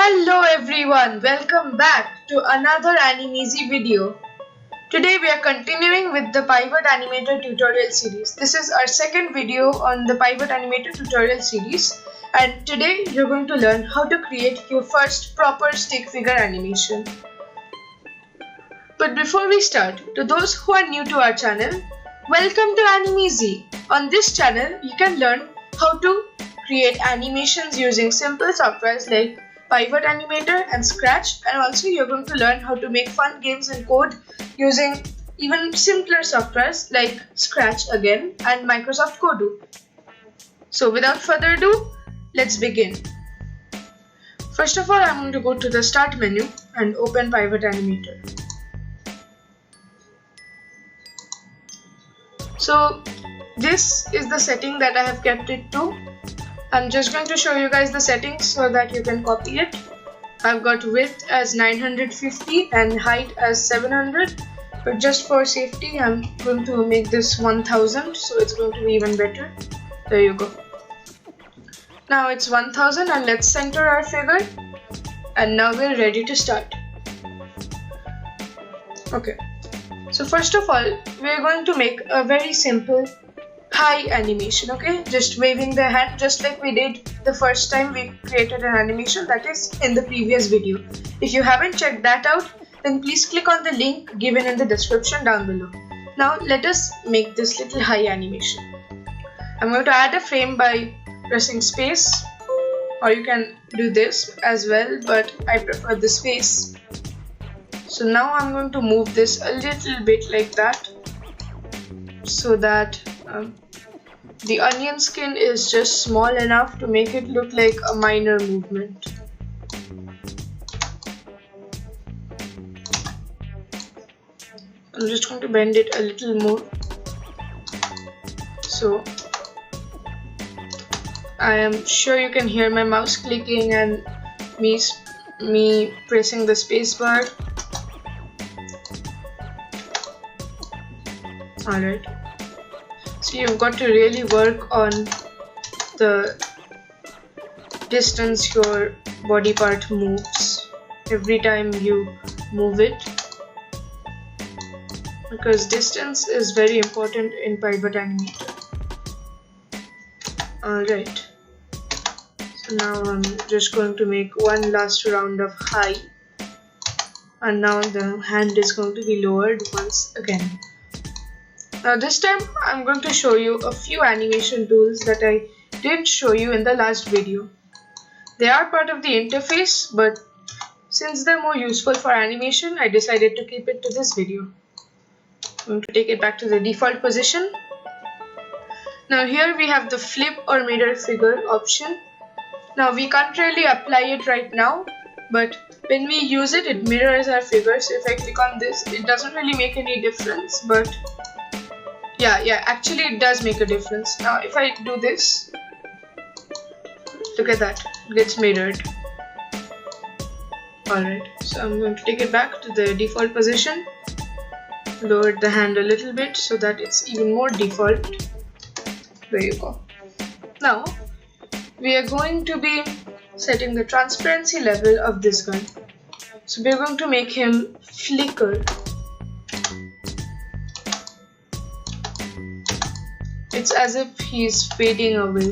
Hello everyone, welcome back to another AnimEAZY video. Today we are continuing with the PIVOT Animator tutorial series. This is our second video on the PIVOT Animator tutorial series, and today you're going to learn how to create your first proper stick figure animation. But before we start, to those who are new to our channel, welcome to AnimEAZY. On this channel, you can learn how to create animations using simple softwares like PIVOT Animator and Scratch, and also you're going to learn how to make fun games and code using even simpler softwares like Scratch again and Microsoft Codoo. So without further ado, let's begin. First of all, I'm going to go to the Start menu and open PIVOT Animator. So this is the setting that I have kept it to. I'm just going to show you guys the settings so that you can copy it. I've got width as 950 and height as 700, but just for safety I'm going to make this 1000, so it's going to be even better. There you go. Now it's 1000 and let's center our figure, and now we're ready to start. Okay, so first of all we're going to make a very simple hi animation, okay? Just waving the hand, just like we did the first time we created an animation, that is in the previous video. If you haven't checked that out, then please click on the link given in the description down below. Now let us make this little hi animation. I'm going to add a frame by pressing space, or you can do this as well, but I prefer the space. So now I'm going to move this a little bit like that, so that the onion skin is just small enough to make it look like a minor movement. I'm just going to bend it a little more. So I am sure you can hear my mouse clicking and me pressing the space bar. Alright. So you've got to really work on the distance your body part moves every time you move it, because distance is very important in PIVOT Animator. Alright, so now I'm just going to make one last round of high, and now the hand is going to be lowered once again. Now this time I'm going to show you a few animation tools that I didn't show you in the last video. They are part of the interface, but since they're more useful for animation, I decided to keep it to this video. I'm going to take it back to the default position. Now here we have the flip or mirror figure option. Now we can't really apply it right now, but when we use it, it mirrors our figure. So if I click on this, it doesn't really make any difference, but yeah, actually it does make a difference. Now if I do this, look at that, it gets mirrored. Alright, so I'm going to take it back to the default position, lower the hand a little bit so that it's even more default. There you go. Now we are going to be setting the transparency level of this guy. So we're going to make him flicker. It's as if he's fading away.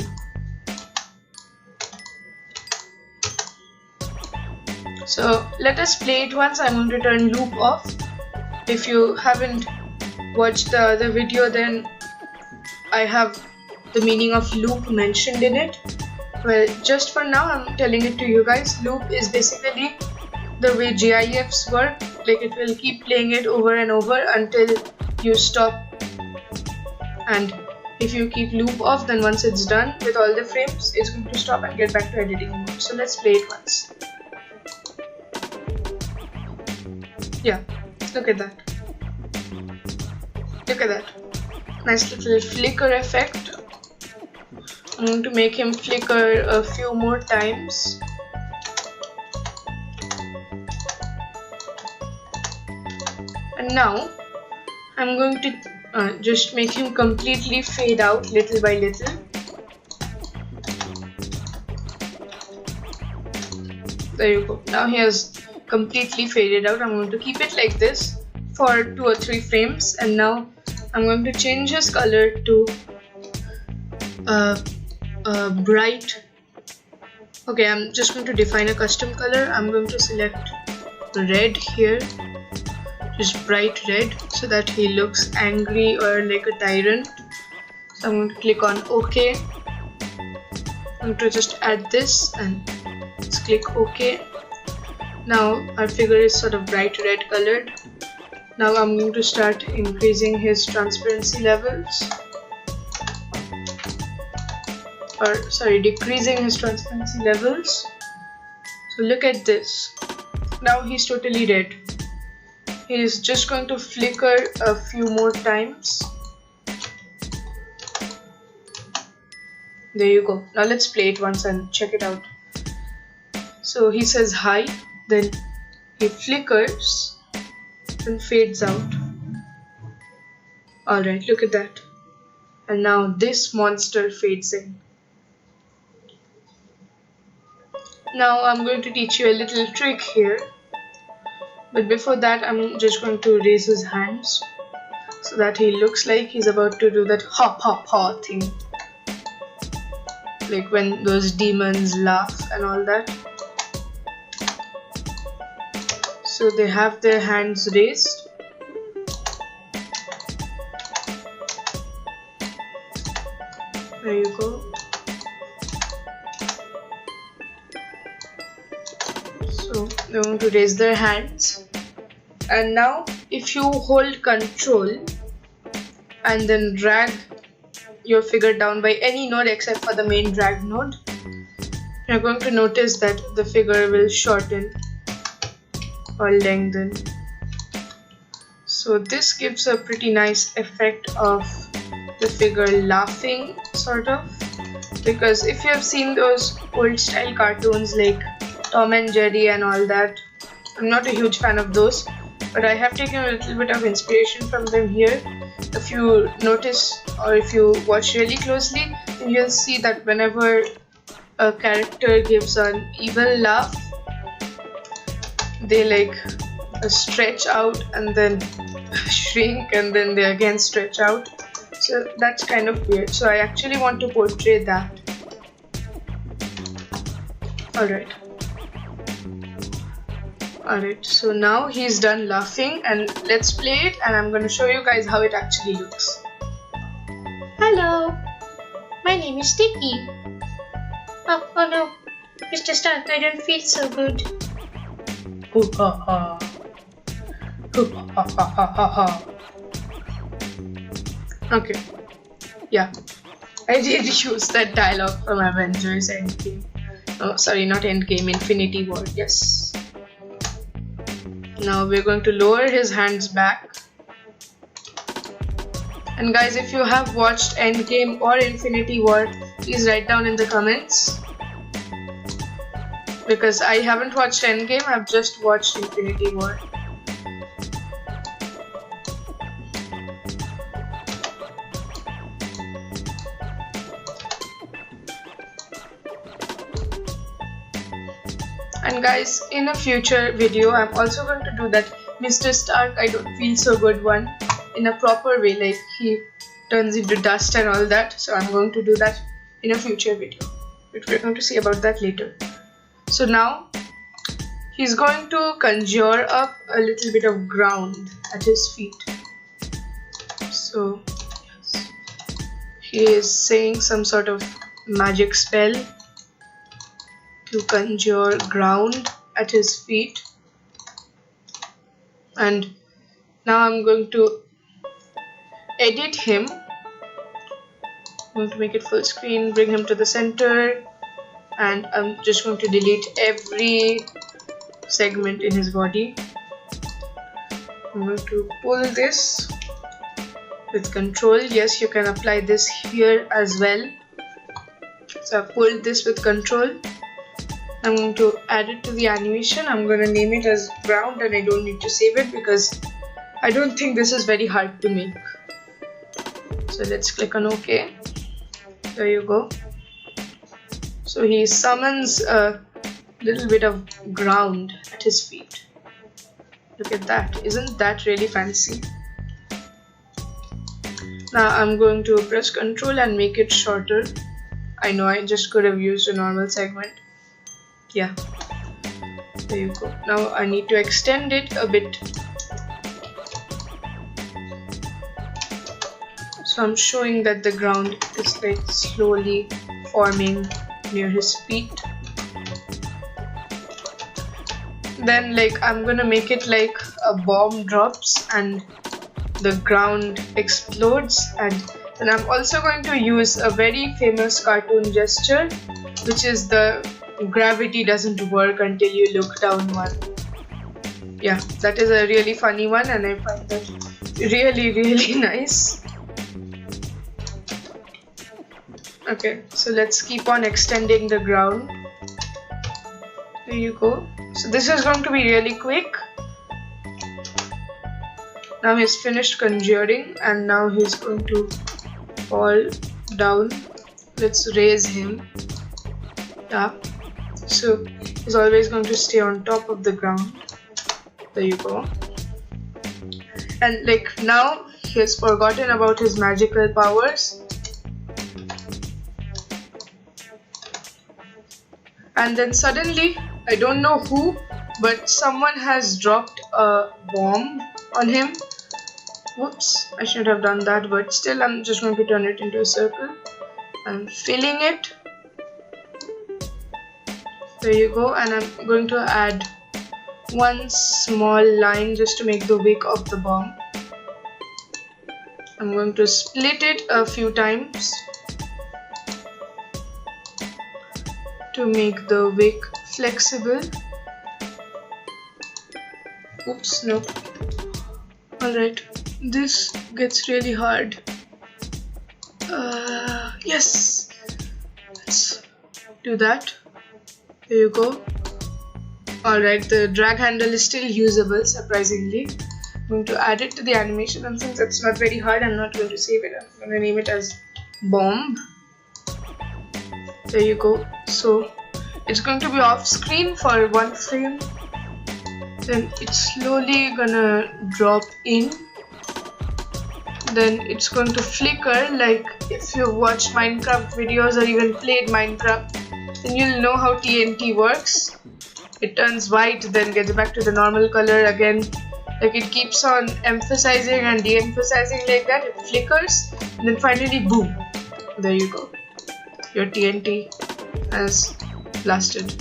So let us play it once. I'm going to turn loop off. If you haven't watched the other video, then I have the meaning of loop mentioned in it. Well, just for now I'm telling it to you guys. Loop is basically the way GIFs work. Like, it will keep playing it over and over until you stop, and if you keep loop off, then once it's done with all the frames, it's going to stop and get back to editing mode. So let's play it once. Yeah, look at that. Look at that. Nice little flicker effect. I'm going to make him flicker a few more times. And now I'm going to just make him completely fade out little by little. There you go. Now he has completely faded out. I'm going to keep it like this for 2 or 3 frames, and now I'm going to change his color to bright. Okay, I'm just going to define a custom color. I'm going to select red here, just bright red, so that he looks angry or like a tyrant. So I'm going to click on OK. I'm going to just add this and let's click OK. Now our figure is sort of bright red colored. Now I'm going to start increasing his transparency levels, or sorry, decreasing his transparency levels. So look at this. Now he's totally red. He is just going to flicker a few more times. There you go. Now let's play it once and check it out. So he says hi, then he flickers and fades out. Alright, look at that. And now this monster fades in. Now I'm going to teach you a little trick here. But before that, I'm just going to raise his hands so that he looks like he's about to do that ha ha ha thing. Like when those demons laugh and all that. So they have their hands raised. There you go. So they're going to raise their hands. And now if you hold control and then drag your figure down by any node except for the main drag node, you're going to notice that the figure will shorten or lengthen. So this gives a pretty nice effect of the figure laughing, sort of, because if you have seen those old style cartoons like Tom and Jerry and all that, I'm not a huge fan of those, but I have taken a little bit of inspiration from them here. If you notice or if you watch really closely, then you'll see that whenever a character gives an evil laugh, they like stretch out and then shrink and then they again stretch out. So that's kind of weird. So I actually want to portray that. Alright, so now he's done laughing and let's play it, and I'm going to show you guys how it actually looks. Hello, my name is Sticky. Oh no, Mr. Stark, I don't feel so good. Hoo ha ha. Hoo ha ha ha ha ha. Okay, yeah, I did use that dialogue from Avengers Endgame. Oh, sorry, not Endgame, Infinity War, yes. Now we're going to lower his hands back. And guys, if you have watched Endgame or Infinity War, please write down in the comments. Because I haven't watched Endgame, I've just watched Infinity War. And guys, in a future video, I'm also going to do that Mr. Stark, I don't feel so good one in a proper way, like he turns into dust and all that. So I'm going to do that in a future video, but we're going to see about that later. So now he's going to conjure up a little bit of ground at his feet. So yes, he is saying some sort of magic spell to conjure ground at his feet. And now I'm going to edit him. I'm going to make it full screen, bring him to the center, and I'm just going to delete every segment in his body. I'm going to pull this with control. Yes, you can apply this here as well. So I pulled this with control. I'm going to add it to the animation. I'm going to name it as ground, and I don't need to save it because I don't think this is very hard to make. So let's click on OK. There you go. So he summons a little bit of ground at his feet. Look at that. Isn't that really fancy? Now I'm going to press Ctrl and make it shorter. I know I just could have used a normal segment. Yeah, there you go. Now I need to extend it a bit. So I'm showing that the ground is like slowly forming near his feet. Then like I'm gonna make it like a bomb drops and the ground explodes, and then I'm also going to use a very famous cartoon gesture, which is the gravity doesn't work until you look down one. Yeah, that is a really funny one and I find that really nice. Okay, so let's keep on extending the ground. There you go. So this is going to be really quick. Now he's finished conjuring and now he's going to fall down. Let's raise him. Yeah. So he's always going to stay on top of the ground. There you go. And like now he has forgotten about his magical powers. And then suddenly, I don't know who, but someone has dropped a bomb on him. Whoops, I should have done that, but still I'm just going to turn it into a circle. I'm filling it. There you go, and I'm going to add one small line just to make the wick of the bomb. I'm going to split it a few times to make the wick flexible. Oops, no. Alright, this gets really hard. Yes, let's do that. There you go. Alright, the drag handle is still usable, surprisingly. I'm going to add it to the animation, and since it's not very hard, I'm not going to save it. I'm going to name it as bomb. There you go. So it's going to be off screen for one frame. Then it's slowly gonna drop in. Then it's going to flicker, like if you've watched Minecraft videos or even played Minecraft, then you'll know how TNT works. It turns white, then gets back to the normal color again. Like it keeps on emphasizing and de-emphasizing like that. It flickers, and then finally boom. There you go. Your TNT has blasted.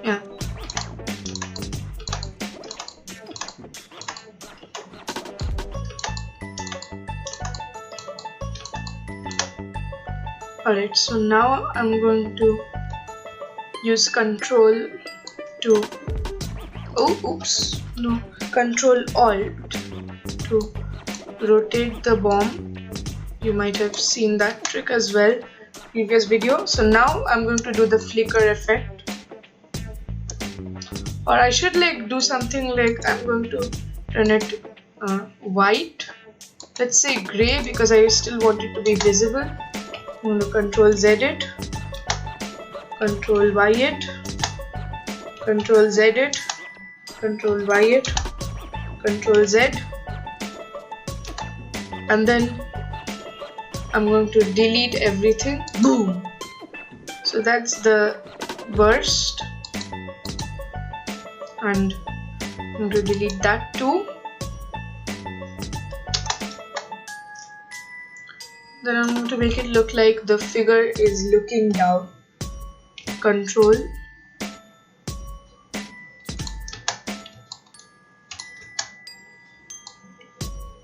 Yeah. Alright, so now I'm going to use Control to Control Alt to rotate the bomb. You might have seen that trick as well previous video. So now I'm going to do the flicker effect, or I should like do something like I'm going to turn it white, let's say gray, because I still want it to be visible. I'm going to Control Z it, Control Y it, Control Z it, Control Y it, Control Z, and then I'm going to delete everything. Boom! So that's the burst, and I'm going to delete that too. Then I'm going to make it look like the figure is looking down. Control.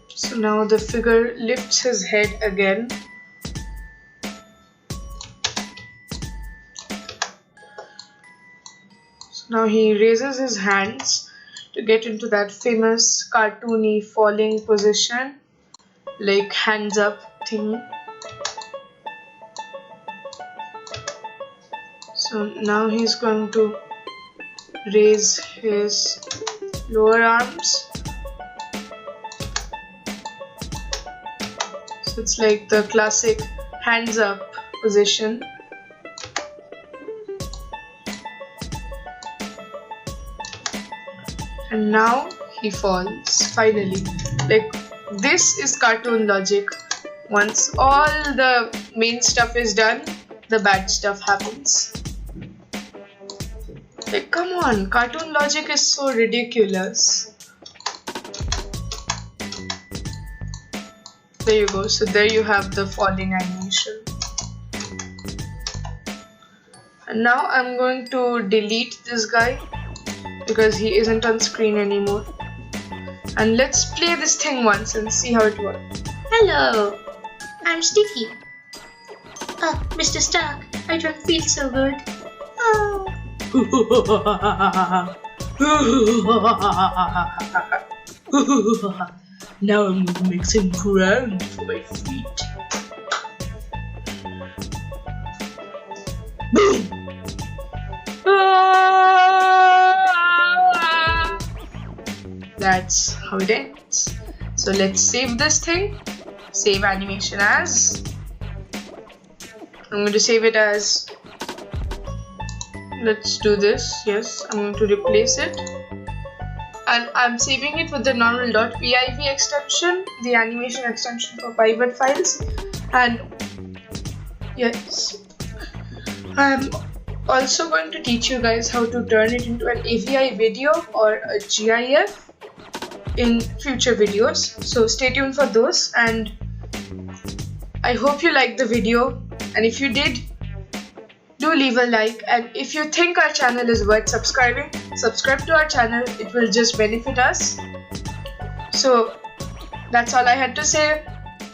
So now the figure lifts his head again. So now he raises his hands to get into that famous cartoony falling position, like hands up thing. So now he's going to raise his lower arms. So it's like the classic hands up position. And now he falls, finally. Like, this is cartoon logic. Once all the main stuff is done, the bad stuff happens. Like, come on, cartoon logic is so ridiculous. There you go. So there you have the falling animation. And now I'm going to delete this guy because he isn't on screen anymore. And let's play this thing once and see how it works. Hello, I'm Sticky. Oh, Mr. Stark, I don't feel so good. Oh. Now I'm going to make some ground for my feet. Boom! That's how it ends. So let's save this thing. Save animation as. I'm going to save it as. Let's do this. Yes, I'm going to replace it. And I'm saving it with the normal .piv extension, the animation extension for pivot files. And yes, I'm also going to teach you guys how to turn it into an AVI video or a GIF in future videos. So stay tuned for those, and I hope you liked the video, and if you did, do leave a like, and if you think our channel is worth subscribing, subscribe to our channel. It will just benefit us. So that's all I had to say.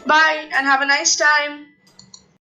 Bye and have a nice time.